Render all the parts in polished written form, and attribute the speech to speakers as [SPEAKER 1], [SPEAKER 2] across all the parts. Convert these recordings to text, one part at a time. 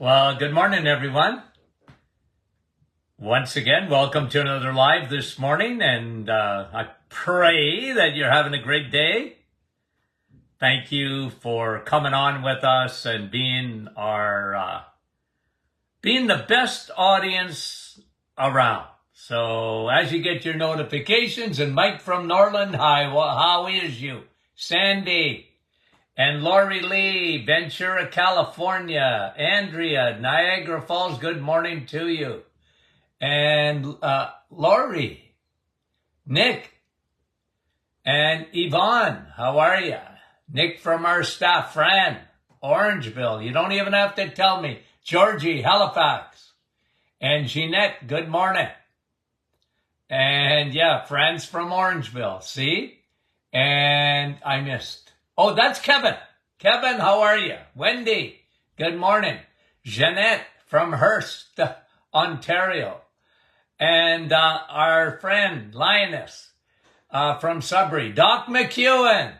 [SPEAKER 1] Well, good morning, everyone. Once again, welcome to another live this morning, and I pray that you're having a great day. Thank you for coming on with us and being the best audience around. So as you get your notifications, and Mike from Norland, hi, how is you? Sandy. And Lori Lee, Ventura, California. Andrea, Niagara Falls, good morning to you. And Lori, Nick, and Yvonne, how are you? Nick from our staff, Fran, Orangeville, you don't even have to tell me. Georgie, Halifax. And Jeanette, good morning. And yeah, Fran's from Orangeville, see? And I missed. Oh, that's Kevin. Kevin, how are you? Wendy, good morning. Jeanette from Hearst, Ontario. And our friend, Lioness from Sudbury. Doc McEwen.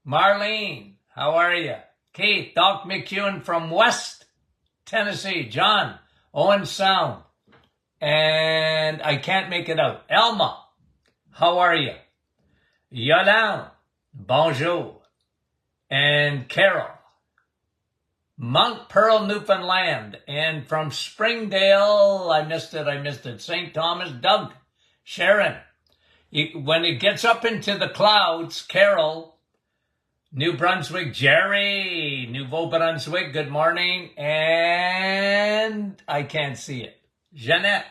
[SPEAKER 1] Marlene, how are you? Kate, Doc McEwen from West Tennessee. John, Owen Sound. And I can't make it out. Elma, how are you? Yolande, bonjour. And Carol, Mount Pearl, Newfoundland. And from Springdale, I missed it. St. Thomas, Doug, Sharon. When it gets up into the clouds, Carol, New Brunswick, Jerry, Nouveau-Brunswick, good morning. And I can't see it. Jeanette.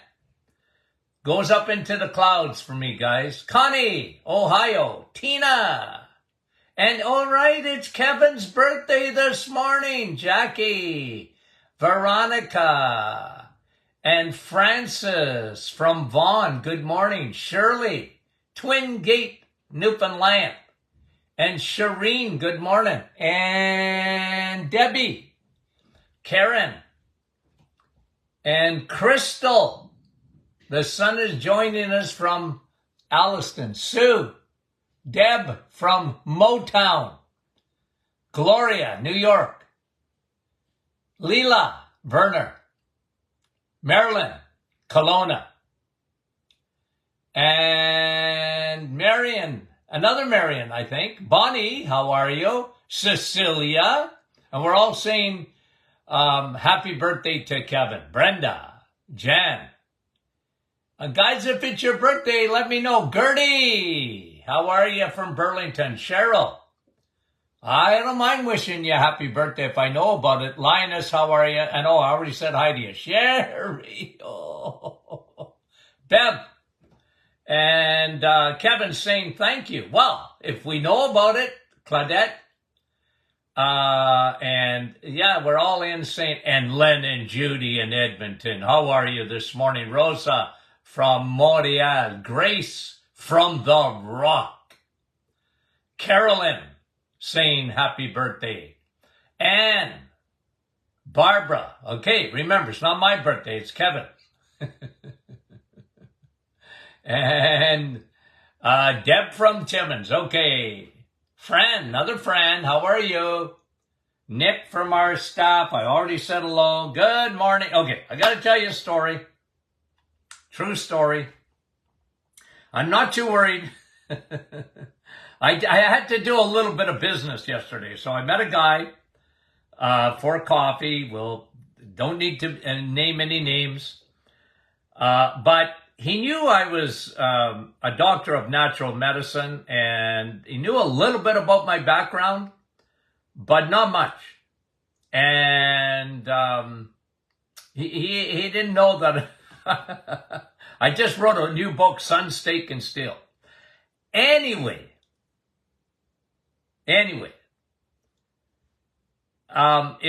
[SPEAKER 1] Goes up into the clouds for me, guys. Connie, Ohio. Tina. And all right, it's Kevin's birthday this morning. Jackie, Veronica, and Francis from Vaughan, good morning. Shirley, Twin Gate, Newfoundland. And Shireen, good morning. And Debbie, Karen, and Crystal. The sun is joining us from Alliston. Sue, Deb from Motown. Gloria, New York. Leela, Werner. Marilyn, Kelowna. And Marion, another Marion, I think. Bonnie, how are you? Cecilia. And we're all saying happy birthday to Kevin. Brenda, Jan. Guys, if it's your birthday, let me know. Gertie, how are you from Burlington? Cheryl, I don't mind wishing you a happy birthday if I know about it. Lioness, how are you? And I already said hi to you. Sherry, Bev, and Kevin saying thank you. Well, if we know about it, Claudette, and yeah, we're all in saying, and Len and Judy in Edmonton, how are you this morning? Rosa from Montreal. Grace from the Rock. Carolyn saying happy birthday. Anne. Barbara. Okay, remember, it's not my birthday, it's Kevin. And Deb from Timmins. Okay. Fran, another Fran, how are you? Nick from our staff. I already said hello. Good morning. Okay, I got to tell you a story. True story. I'm not too worried. I had to do a little bit of business yesterday. So I met a guy for coffee. Well, don't need to name any names. But he knew I was a doctor of natural medicine, and he knew a little bit about my background, but not much. And he didn't know that I just wrote a new book, Sun, Steak, and Steel. Anyway, it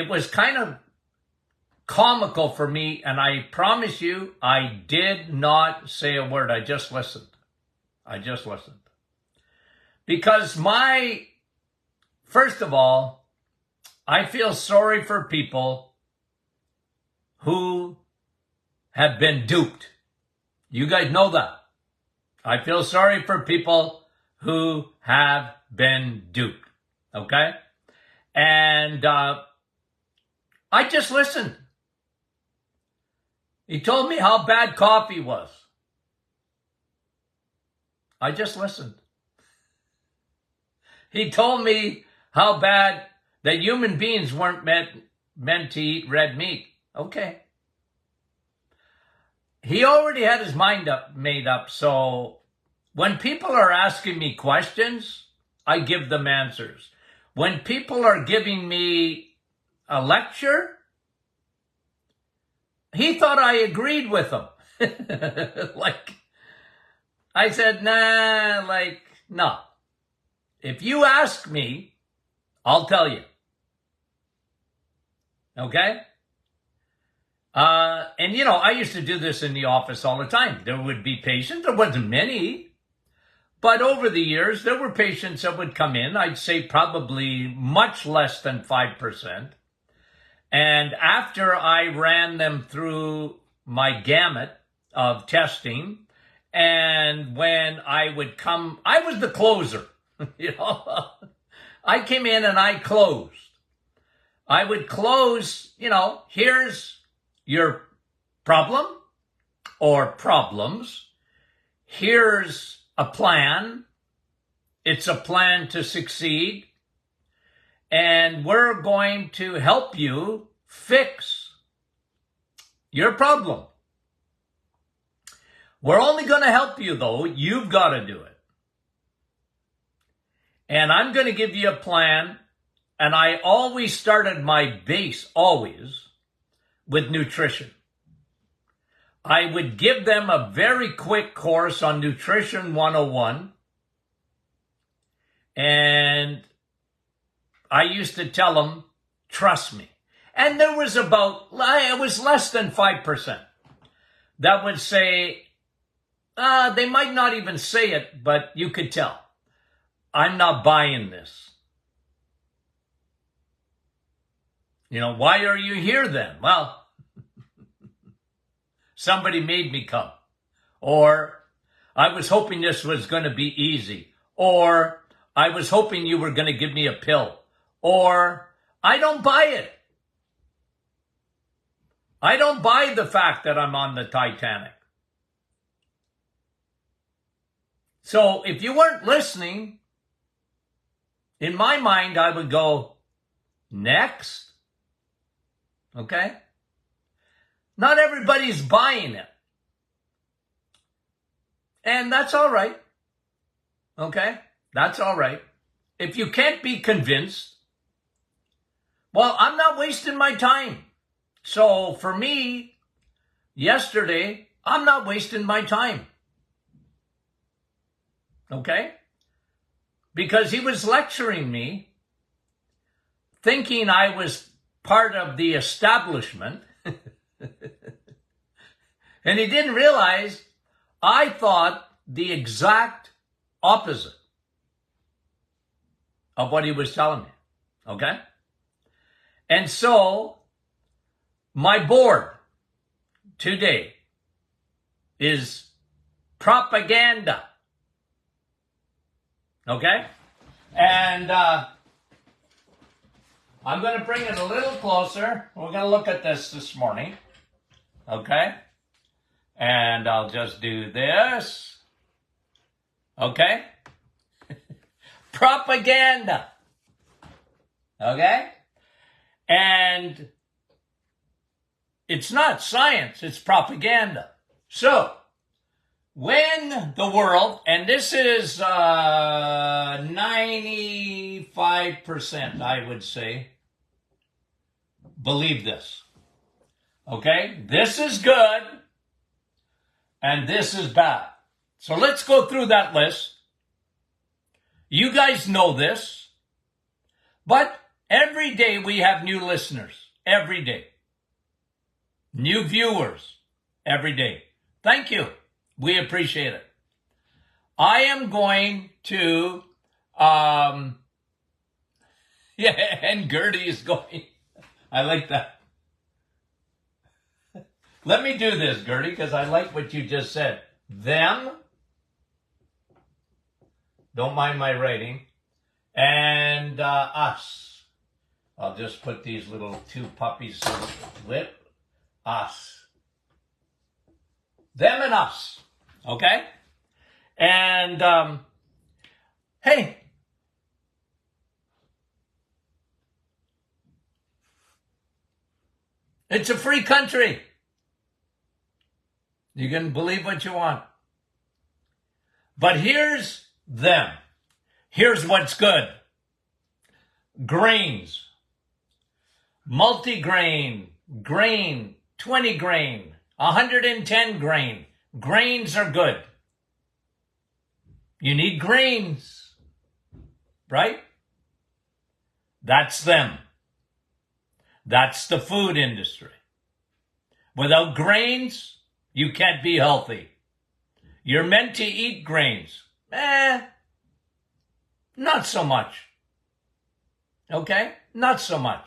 [SPEAKER 1] was kind of comical for me, and I promise you, I did not say a word. I just listened. Because first of all, I feel sorry for people who have been duped. You guys know that. I feel sorry for people who have been duped. Okay? And I just listened. He told me how bad coffee was. I just listened. He told me how bad that human beings weren't meant to eat red meat. Okay. He already had his mind made up, so when people are asking me questions, I give them answers. When people are giving me a lecture, he thought I agreed with him. Like, I said, nah, like, no. If you ask me, I'll tell you. Okay? And you know, I used to do this in the office all the time. There would be patients, there wasn't many, but over the years, there were patients that would come in, I'd say probably much less than 5%. And after I ran them through my gamut of testing, and when I would come, I was the closer, you know. I came in and I closed. I would close, you know, here's your problem or problems. Here's a plan. It's a plan to succeed. And we're going to help you fix your problem. We're only going to help you, though. You've got to do it. And I'm going to give you a plan. And I always started my base, always, with nutrition. I would give them a very quick course on Nutrition 101. And I used to tell them, trust me. And there was it was less than 5% that would say, they might not even say it, but you could tell, I'm not buying this. You know, why are you here then? Well, somebody made me come. Or I was hoping this was going to be easy. Or I was hoping you were going to give me a pill. Or I don't buy it. I don't buy the fact that I'm on the Titanic. So if you weren't listening, in my mind, I would go, next. Okay? Not everybody's buying it. And that's all right. Okay? That's all right. If you can't be convinced, well, I'm not wasting my time. So for me, yesterday, I'm not wasting my time. Okay? Because he was lecturing me, thinking I was part of the establishment. And he didn't realize I thought the exact opposite of what he was telling me. Okay? And so, my board today is propaganda. Okay? And I'm going to bring it a little closer. We're going to look at this morning. Okay? And I'll just do this. Okay? Propaganda. Okay? And it's not science, it's propaganda. So, when the world, and this is 95%, I would say, believe this. Okay? This is good, and this is bad. So let's go through that list. You guys know this, but every day we have new listeners. Every day. New viewers. Every day. Thank you. We appreciate it. I am going to, yeah, and Gertie is going. I like that. Let me do this, Gertie, because I like what you just said. Them, don't mind my writing, and us. I'll just put these little two puppies with us. Them and us. Okay? And, hey, it's a free country. You can believe what you want. But here's them. Here's what's good. Grains. Multigrain. Grain. 20 grain. 110 grain. Grains are good. You need grains. Right? That's them. That's the food industry. Without grains, you can't be healthy. You're meant to eat grains. Not so much. Okay? Not so much.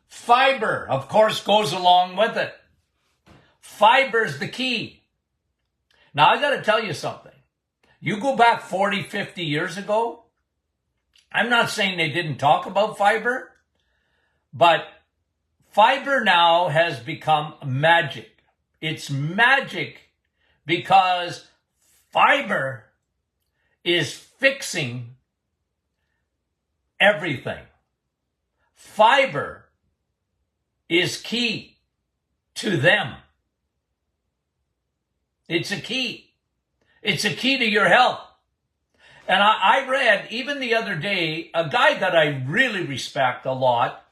[SPEAKER 1] Fiber, of course, goes along with it. Fiber's the key. Now, I got to tell you something. You go back 40, 50 years ago, I'm not saying they didn't talk about fiber, but fiber now has become magic. It's magic because fiber is fixing everything. Fiber is key to them. It's a key. It's a key to your health. And I read, even the other day, a guy that I really respect a lot,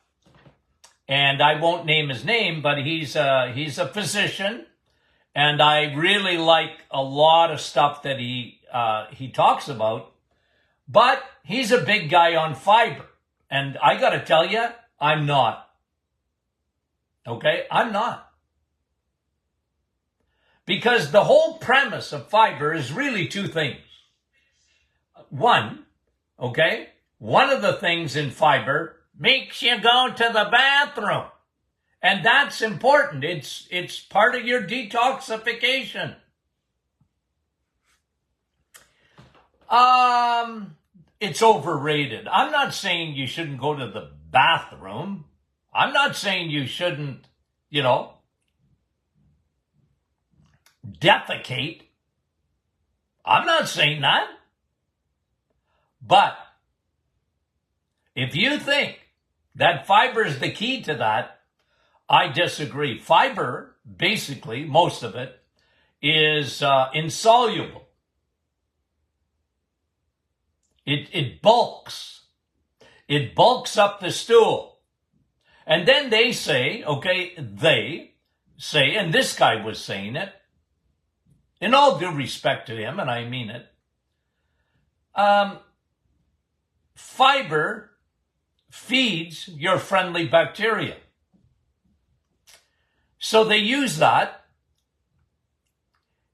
[SPEAKER 1] and I won't name his name, but he's a physician, and I really like a lot of stuff that he talks about. But he's a big guy on fiber, and I got to tell you, I'm not. Okay, I'm not. Because the whole premise of fiber is really two things. One, okay, one of the things in fiber makes you go to the bathroom. And that's important. It's part of your detoxification. It's overrated. I'm not saying you shouldn't go to the bathroom. I'm not saying you shouldn't, defecate. I'm not saying that. But if you think that fiber is the key to that, I disagree. Fiber, basically, most of it, is insoluble. It bulks. It bulks up the stool. And then they say, and this guy was saying it, in all due respect to him, and I mean it, fiber feeds your friendly bacteria. So they use that,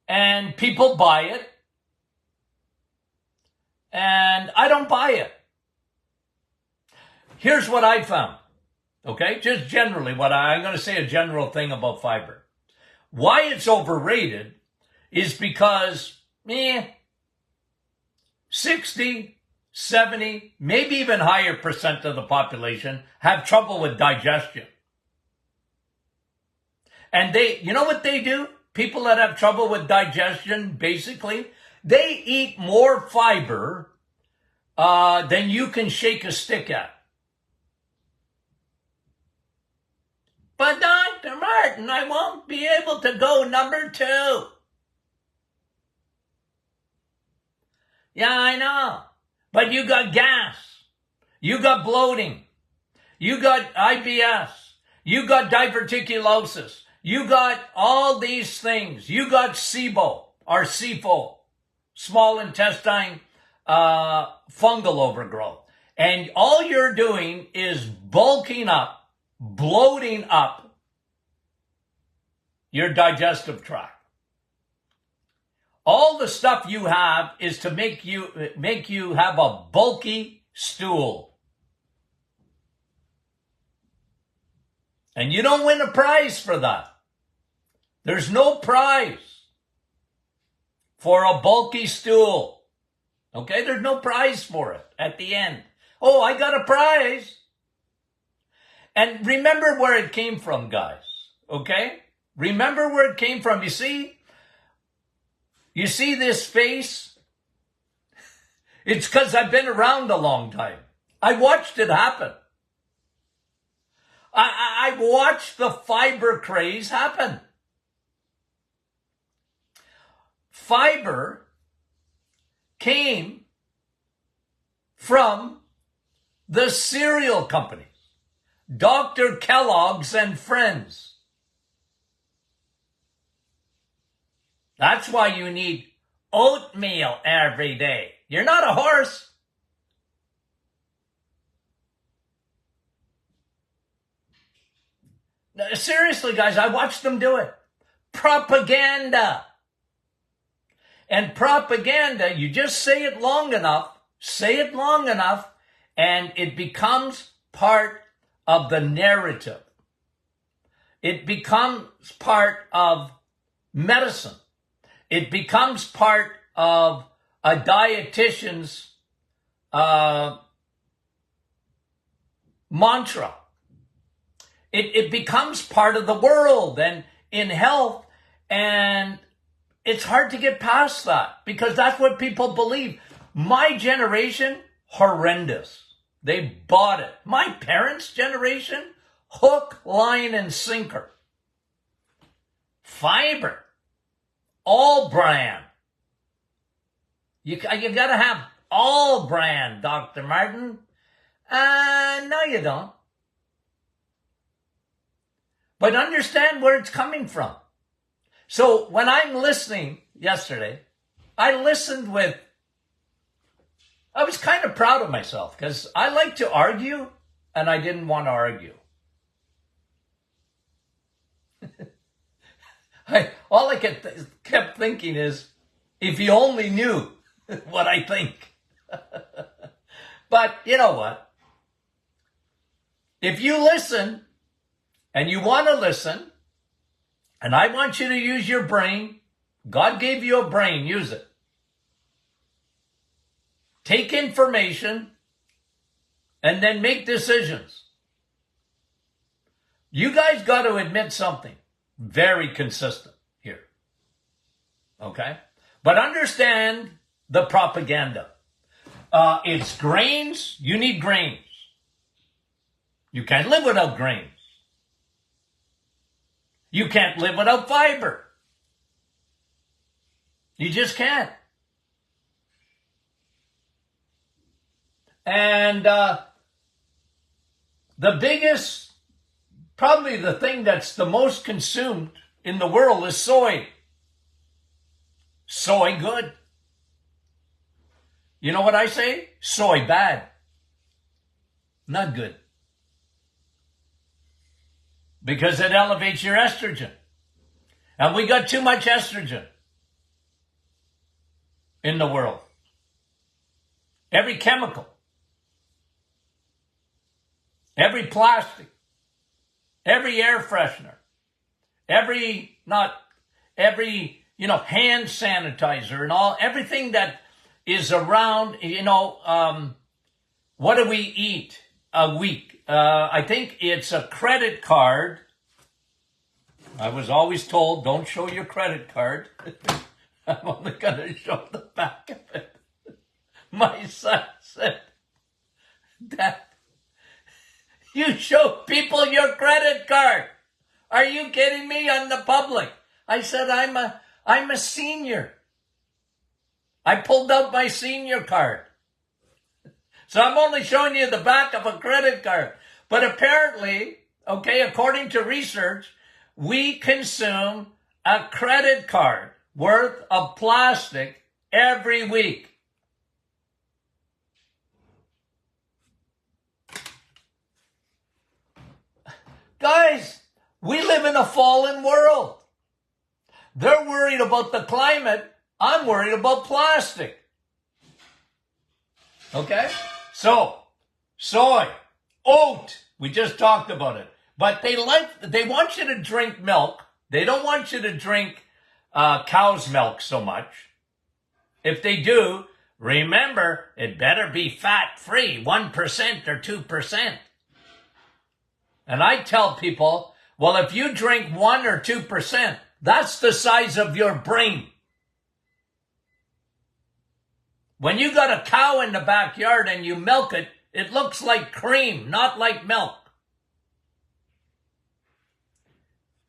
[SPEAKER 1] and people buy it, and I don't buy it. Here's what I found, just generally, I'm going to say a general thing about fiber. Why it's overrated is because, 60, 70, maybe even higher percent of the population have trouble with digestion. And you know what they do? People that have trouble with digestion, basically, they eat more fiber than you can shake a stick at. But Dr. Martin, I won't be able to go number 2. Yeah, I know. But you got gas. You got bloating. You got IBS. You got diverticulosis. You got all these things. You got SIBO, or SIFO, small intestine fungal overgrowth. And all you're doing is bulking up, bloating up your digestive tract. All the stuff you have is to make you have a bulky stool. And you don't win a prize for that. There's no prize for a bulky stool. There's no prize for it at the end. Oh, I got a prize. And remember where it came from, guys. Okay? Remember where it came from. You see this face? It's because I've been around a long time. I watched it happen. I watched the fiber craze happen. Fiber came from the cereal companies, Dr. Kellogg's and Friends. That's why you need oatmeal every day. You're not a horse. Seriously, guys, I watched them do it. Propaganda. And propaganda, you just say it long enough, and it becomes part of the narrative. It becomes part of medicine. It becomes part of a dietitian's mantra. It becomes part of the world and in health, and it's hard to get past that because that's what people believe. My generation, horrendous. They bought it. My parents' generation, hook, line, and sinker. Fiber. All brand. You got to have all brand, Dr. Martin. No, you don't. But understand where it's coming from. So when I'm listening yesterday, I was kind of proud of myself because I like to argue and I didn't want to argue. All I kept thinking is, if you only knew what I think. But you know what? If you listen, and you want to listen, and I want you to use your brain. God gave you a brain, use it. Take information, and then make decisions. You guys got to admit something very consistent here. Okay? But understand the propaganda. It's grains. You need grains. You can't live without grains. You can't live without fiber. You just can't. And the biggest, probably the thing that's the most consumed in the world is soy. Soy good. You know what I say? Soy bad. Not good. Because it elevates your estrogen. And we got too much estrogen in the world. Every chemical, every plastic, every air freshener, every hand sanitizer and all, everything that is around, what do we eat a week? I think it's a credit card. I was always told, don't show your credit card. I'm only going to show the back of it. My son said, Dad, you show people your credit card. Are you kidding me? On the public. I said, I'm a senior. I pulled out my senior card. So I'm only showing you the back of a credit card. But apparently, according to research, we consume a credit card worth of plastic every week. Guys, we live in a fallen world. They're worried about the climate. I'm worried about plastic. Okay? So, soy, oat, we just talked about it. But they want you to drink milk. They don't want you to drink cow's milk so much. If they do, remember, it better be fat-free, 1% or 2%. And I tell people, well, if you drink 1 or 2%, that's the size of your brain. When you got a cow in the backyard and you milk it, it looks like cream, not like milk.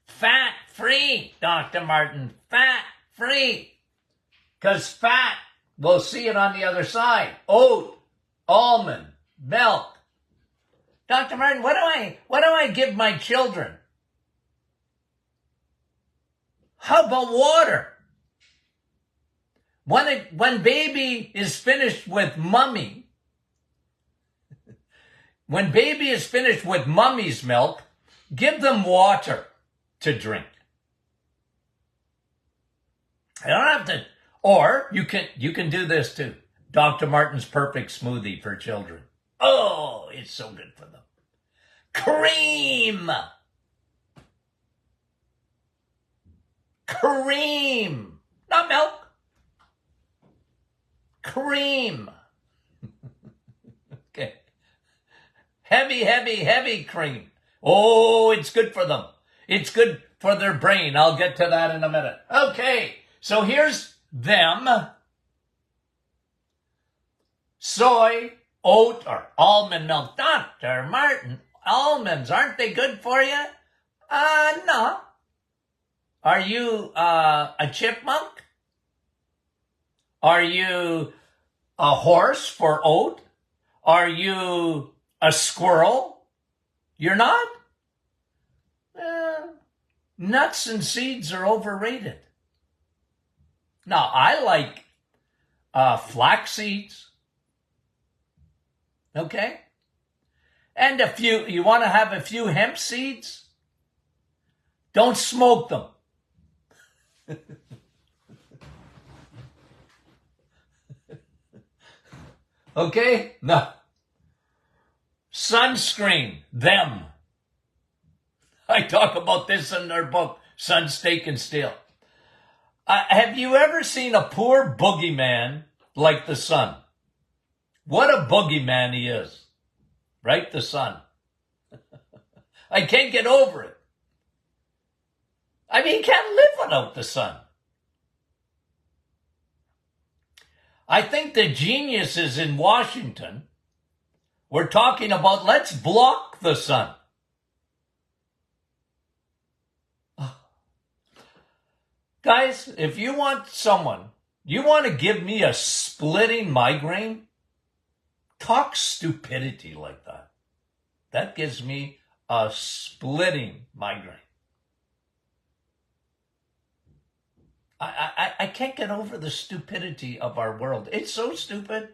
[SPEAKER 1] Fat-free, Dr. Martin, fat-free. Because fat, we'll see it on the other side. Oat, almond, milk. Dr. Martin, what do I give my children? How about water? When baby is finished with mummy, when baby is finished with mummy's milk, give them water to drink. I don't have to, or you can do this too. Dr. Martin's perfect smoothie for children. Oh, it's so good for them. Cream. Cream. Not milk. Cream. Okay. Heavy cream. Oh, it's good for them. It's good for their brain. I'll get to that in a minute. Okay, so here's them. Soy, oat, or almond milk. Dr. Martin, almonds, aren't they good for you? No. Are you a chipmunk? Are you a horse for oat? Are you a squirrel? You're not? Nuts and seeds are overrated. Now, I like flax seeds. Okay? And you want to have a few hemp seeds? Don't smoke them. Okay? No. Sunscreen, them. I talk about this in their book, Sun, Steak, and Steel. Have you ever seen a poor boogeyman like the sun? What a boogeyman he is. Right? The sun. I can't get over it. I mean, you can't live without the sun. I think the geniuses in Washington were talking about, let's block the sun. Guys, if you want you want to give me a splitting migraine, talk stupidity like that. That gives me a splitting migraine. I can't get over the stupidity of our world. It's so stupid.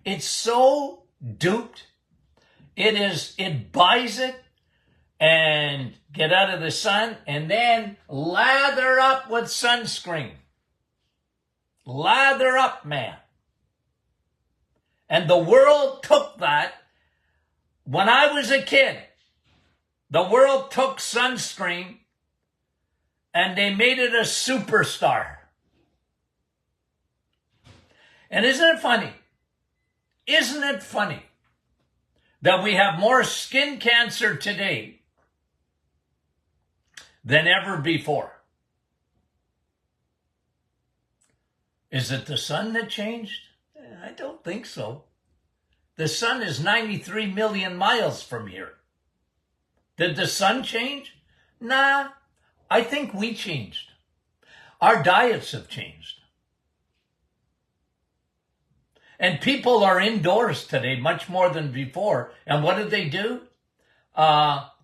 [SPEAKER 1] It's so duped. It buys it and get out of the sun and then lather up with sunscreen. Lather up, man. And the world took that. When I was a kid, the world took sunscreen and they made it a superstar. And isn't it funny? Isn't it funny that we have more skin cancer today than ever before? Is it the sun that changed? I don't think so. The sun is 93 million miles from here. Did the sun change? Nah, I think we changed. Our diets have changed. And people are indoors today much more than before. And what do?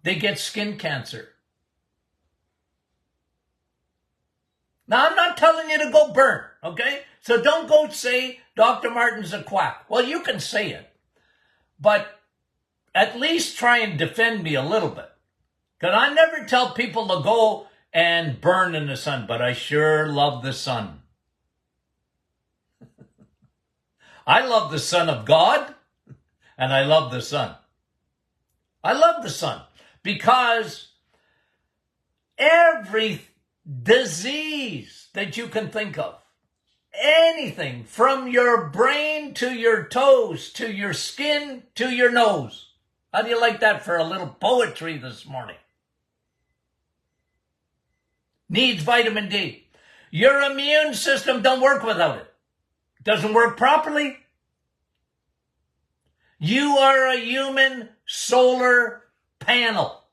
[SPEAKER 1] They get skin cancer. Now, I'm not telling you to go burn, okay? So don't go say Dr. Martin's a quack. Well, you can say it. But at least try and defend me a little bit. Because I never tell people to go and burn in the sun, but I sure love the sun. I love the Son of God, and I love the sun. I love the sun because every disease that you can think of, anything from your brain to your toes, to your skin, to your nose, How do you like that for a little poetry this morning? Needs vitamin D. Your immune system don't work without it. Doesn't work properly. You are a human solar panel.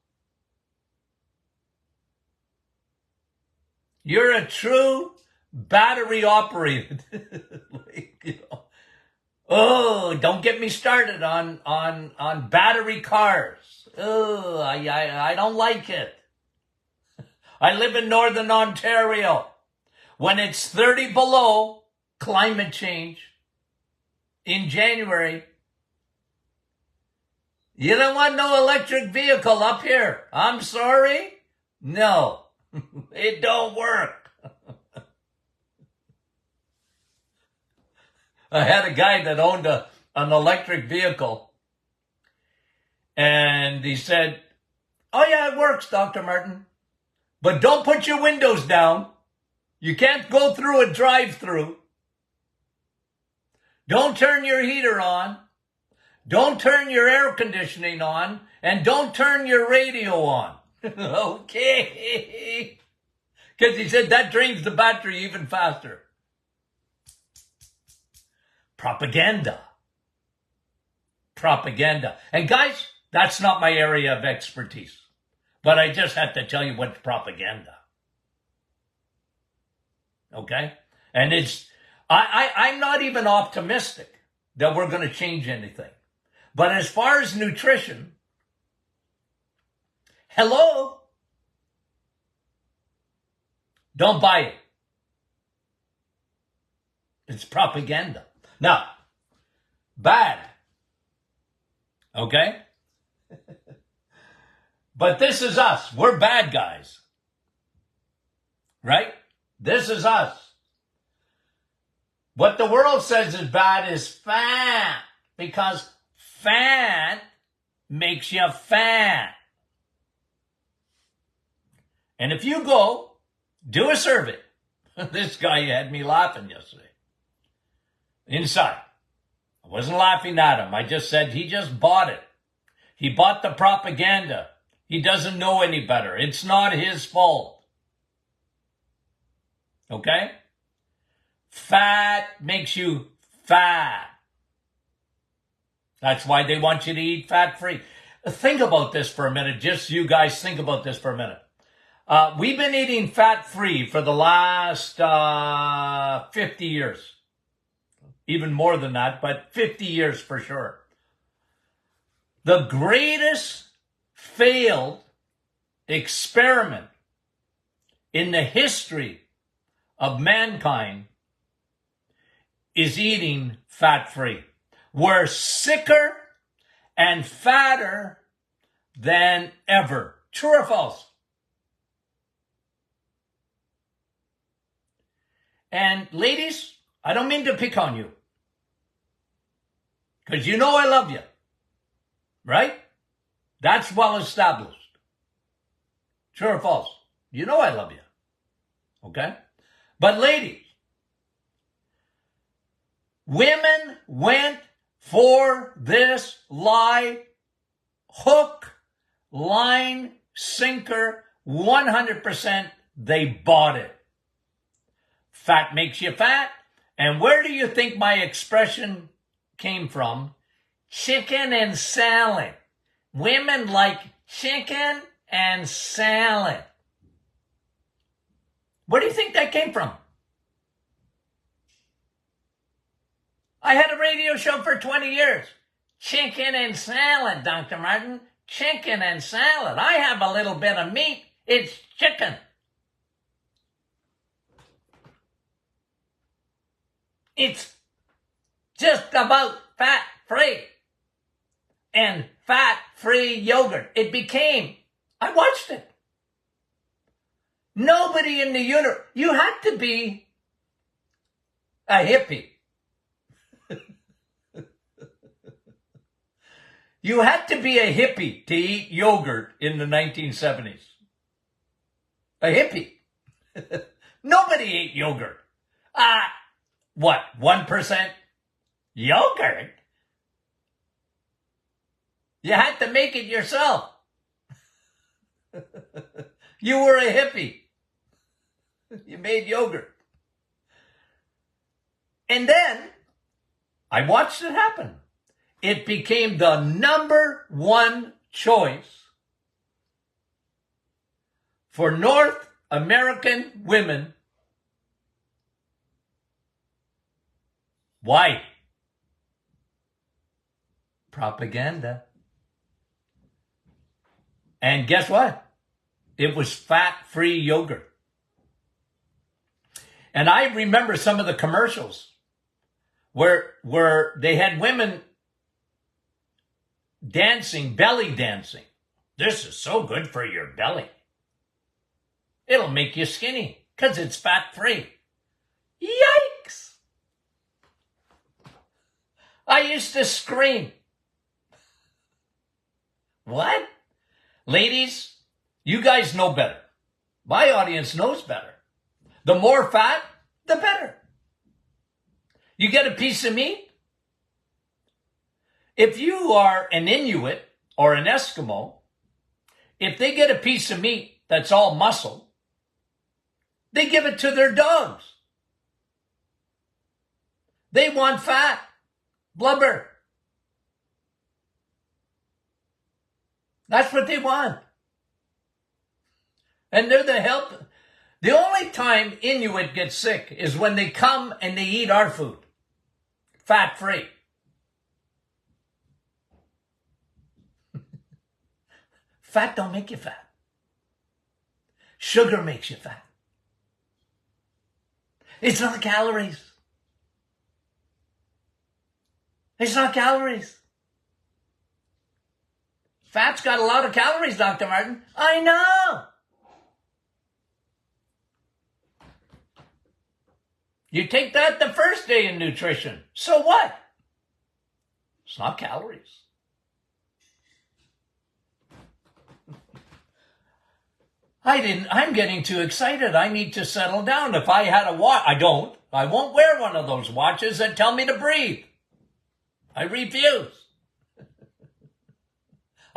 [SPEAKER 1] You're a true battery operated. Oh, don't get me started on battery cars. Oh, I don't like it. I live in Northern Ontario. When it's 30 below, climate change, in January, you don't want no electric vehicle up here. I'm sorry. No, it don't work. I had a guy that owned an electric vehicle, and he said, oh yeah, it works, Dr. Martin, but don't put your windows down. You can't go through a drive-through. Don't turn your heater on. Don't turn your air conditioning on, and don't turn your radio on. Okay. Because he said that drains the battery even faster. Propaganda. And guys, that's not my area of expertise. But I just had to tell you what's propaganda. Okay? And I'm not even optimistic that we're going to change anything. But as far as nutrition, hello? Don't buy it. It's propaganda. Now, bad. Okay? But this is us. We're bad guys. Right? This is us. What the world says is bad is fat. Because fat makes you fat. And if you go, do a survey. This guy had me laughing yesterday. Inside. I wasn't laughing at him. I just said he just bought it. He bought the propaganda. He doesn't know any better. It's not his fault. Okay? Fat makes you fat. That's why they want you to eat fat-free. Think about this for a minute. Just you guys think about this for a minute. We've been eating fat-free for the last 50 years. Even more than that, but 50 years for sure. The greatest failed experiment in the history of mankind is eating fat-free. We're sicker and fatter than ever. True or false? And ladies, I don't mean to pick on you. Because you know I love you. Right? That's well established. True or false? You know I love you. Okay? But ladies, women went for this lie, hook, line, sinker, 100%, they bought it. Fat makes you fat. And where do you think my expression came from? Chicken and salad. Women like chicken and salad. Where do you think that came from? I had a radio show for 20 years. Chicken and salad, Dr. Martin. Chicken and salad. I have a little bit of meat. It's chicken. It's just about fat-free and fat-free yogurt. It became, I watched it. Nobody in the universe, you had to be a hippie. You had to be a hippie to eat yogurt in the 1970s. A hippie. Nobody ate yogurt. What, 1% yogurt? You had to make it yourself. You were a hippie. You made yogurt. And then I watched it happen. It became the number one choice for North American women. Why? Propaganda. And guess what? It was fat-free yogurt. And I remember some of the commercials where they had women dancing, belly dancing. This is so good for your belly. It'll make you skinny because it's fat-free. Yikes! I used to scream. What? Ladies, you guys know better. My audience knows better. The more fat, the better. You get a piece of meat. If you are an Inuit or an Eskimo, if they get a piece of meat that's all muscle, they give it to their dogs. They want fat, blubber. That's what they want. And they're the help. The only time Inuit gets sick is when they come and they eat our food. Fat-free. Fat don't make you fat. Sugar makes you fat. It's not calories. It's not calories. Fat's got a lot of calories, Dr. Martin. I know. You take that the first day in nutrition. So what? It's not calories. I'm getting too excited. I need to settle down. If I had a watch, I won't wear one of those watches that tell me to breathe. I refuse.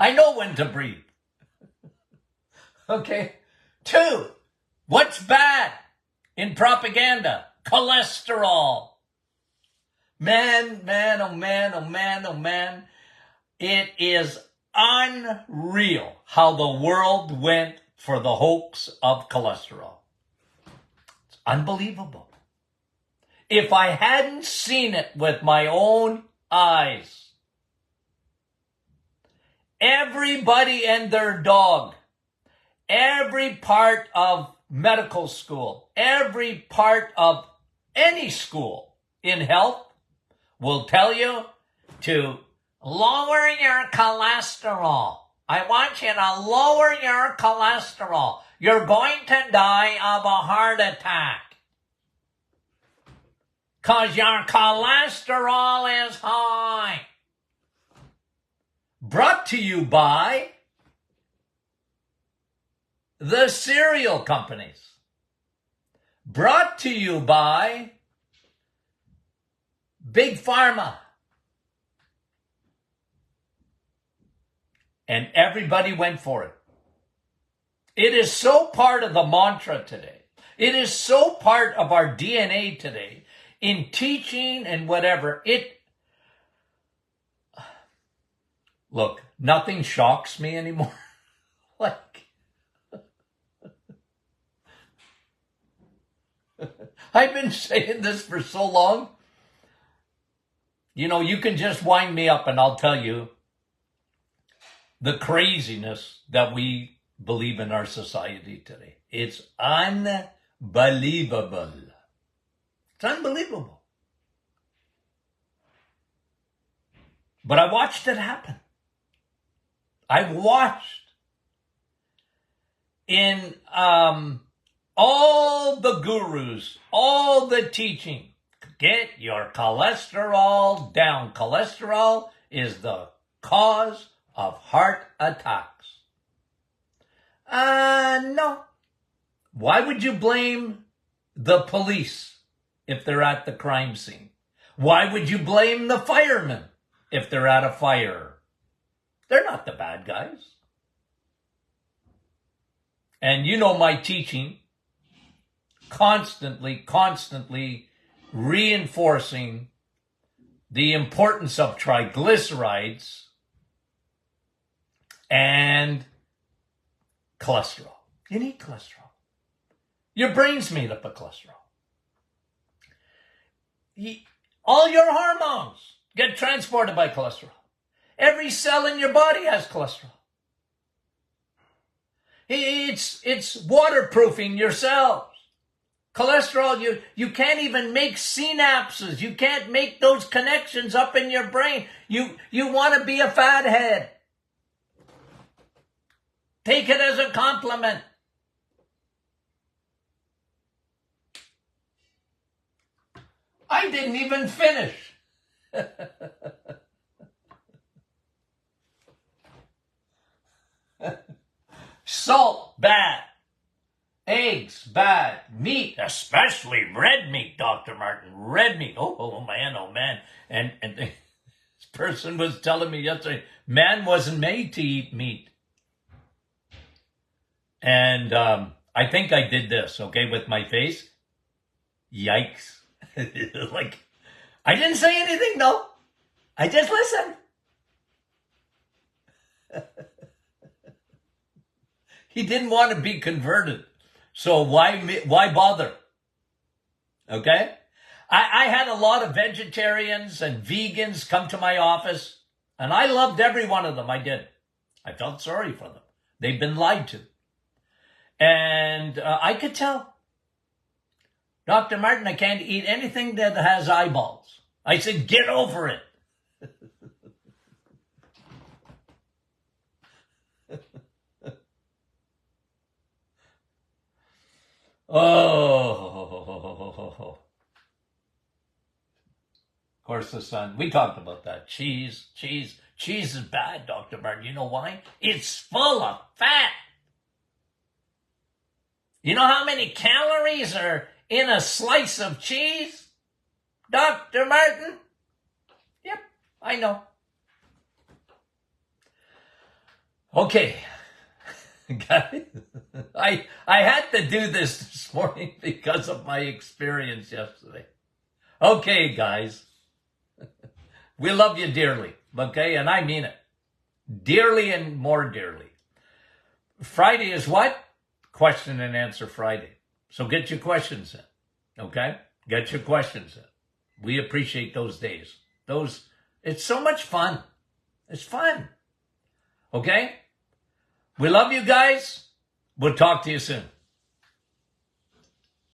[SPEAKER 1] I know when to breathe. Okay. 2, what's bad in propaganda? Cholesterol. Man, oh man, oh man, oh man. It is unreal how the world went for the hoax of cholesterol. It's unbelievable. If I hadn't seen it with my own eyes, everybody and their dog, every part of medical school, every part of any school in health will tell you to lower your cholesterol. I want you to lower your cholesterol. You're going to die of a heart attack because your cholesterol is high. Brought to you by the cereal companies. Brought to you by Big Pharma. And everybody went for it. It is so part of the mantra today. It is so part of our DNA today in teaching and whatever. Look, nothing shocks me anymore. I've been saying this for so long. You can just wind me up and I'll tell you the craziness that we believe in our society today. It's unbelievable. It's unbelievable. But I watched it happen. I watched in all the gurus, all the teaching. Get your cholesterol down. Cholesterol is the cause of heart attacks. No. Why would you blame the police if they're at the crime scene? Why would you blame the firemen if they're at a fire? They're not the bad guys. And you know my teaching, constantly reinforcing the importance of triglycerides and cholesterol. You need cholesterol. Your brain's made up of cholesterol. All your hormones get transported by cholesterol. Every cell in your body has cholesterol. It's waterproofing your cells. Cholesterol, you can't even make synapses. You can't make those connections up in your brain. You want to be a fathead. Take it as a compliment. I didn't even finish. Salt, bad. Eggs, bad. Meat, especially red meat, Dr. Martin. Red meat. Oh man, oh man. And this person was telling me yesterday, man wasn't made to eat meat. And I think I did this, okay, with my face. Yikes. Like, I didn't say anything, though. I just listened. He didn't want to be converted. So why bother? Okay? I had a lot of vegetarians and vegans come to my office, and I loved every one of them. I did. I felt sorry for them. They've been lied to. And I could tell. Dr. Martin, I can't eat anything that has eyeballs. I said, get over it. Oh. Of course, the sun. We talked about that. Cheese is bad, Dr. Martin. You know why? It's full of fat. You know how many calories are in a slice of cheese, Dr. Martin? Yep, I know. Okay, guys, I had to do this morning because of my experience yesterday. Okay, guys, we love you dearly, okay, and I mean it. Dearly and more dearly. Friday is what? Question and answer Friday. So get your questions in, okay? Get your questions in. We appreciate those days. It's so much fun. It's fun, okay? We love you guys. We'll talk to you soon.